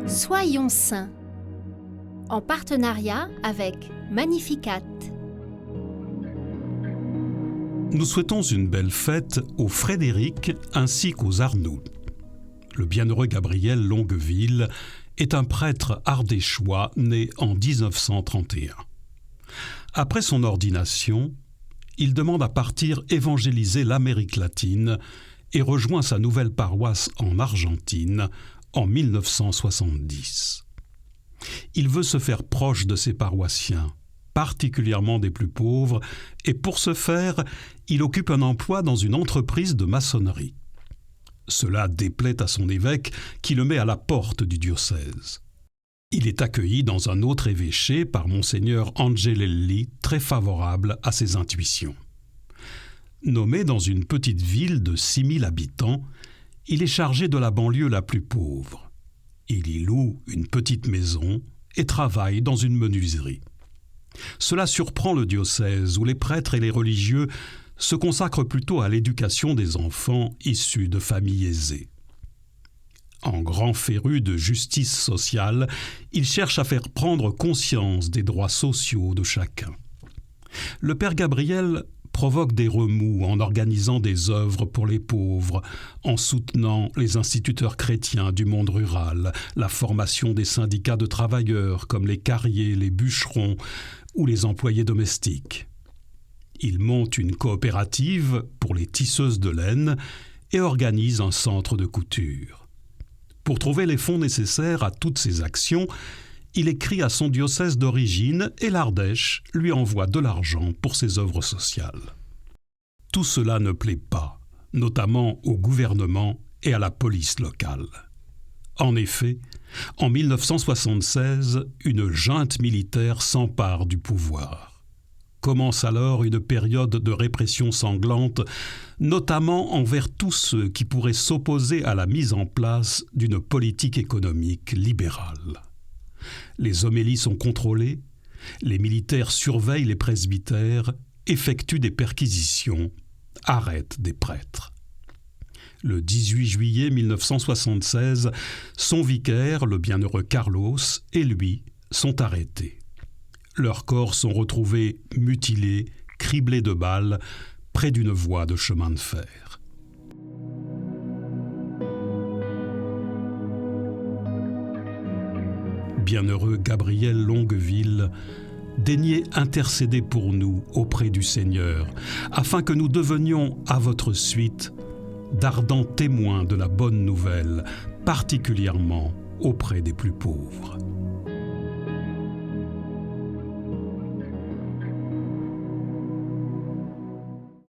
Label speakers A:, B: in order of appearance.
A: Soyons saints, en partenariat avec Magnificat.
B: Nous souhaitons une belle fête aux Frédéric ainsi qu'aux Arnoux. Le bienheureux Gabriel Longueville est un prêtre ardéchois né en 1931. Après son ordination, il demande à partir évangéliser l'Amérique latine et rejoint sa nouvelle paroisse en Argentine en 1970. Il veut se faire proche de ses paroissiens, particulièrement des plus pauvres, et pour ce faire, il occupe un emploi dans une entreprise de maçonnerie. Cela déplaît à son évêque qui le met à la porte du diocèse. Il est accueilli dans un autre évêché par monseigneur Angelelli, très favorable à ses intuitions. Nommé dans une petite ville de 6000 habitants, il est chargé de la banlieue la plus pauvre. Il y loue une petite maison et travaille dans une menuiserie. Cela surprend le diocèse où les prêtres et les religieux se consacrent plutôt à l'éducation des enfants issus de familles aisées. En grand féru de justice sociale, il cherche à faire prendre conscience des droits sociaux de chacun. Le père Gabriel provoque des remous en organisant des œuvres pour les pauvres, en soutenant les instituteurs chrétiens du monde rural, la formation des syndicats de travailleurs comme les carriers, les bûcherons ou les employés domestiques. Il monte une coopérative pour les tisseuses de laine et organise un centre de couture. Pour trouver les fonds nécessaires à toutes ces actions, il écrit à son diocèse d'origine et l'Ardèche lui envoie de l'argent pour ses œuvres sociales. Tout cela ne plaît pas, notamment au gouvernement et à la police locale. En effet, en 1976, une junte militaire s'empare du pouvoir. Commence alors une période de répression sanglante, notamment envers tous ceux qui pourraient s'opposer à la mise en place d'une politique économique libérale. Les homélies sont contrôlées, les militaires surveillent les presbytères, effectuent des perquisitions, arrêtent des prêtres. Le 18 juillet 1976, son vicaire, le bienheureux Carlos, et lui sont arrêtés. Leurs corps sont retrouvés mutilés, criblés de balles, près d'une voie de chemin de fer. Bienheureux Gabriel Longueville, daignez intercéder pour nous auprès du Seigneur, afin que nous devenions, à votre suite, d'ardents témoins de la bonne nouvelle, particulièrement auprès des plus pauvres.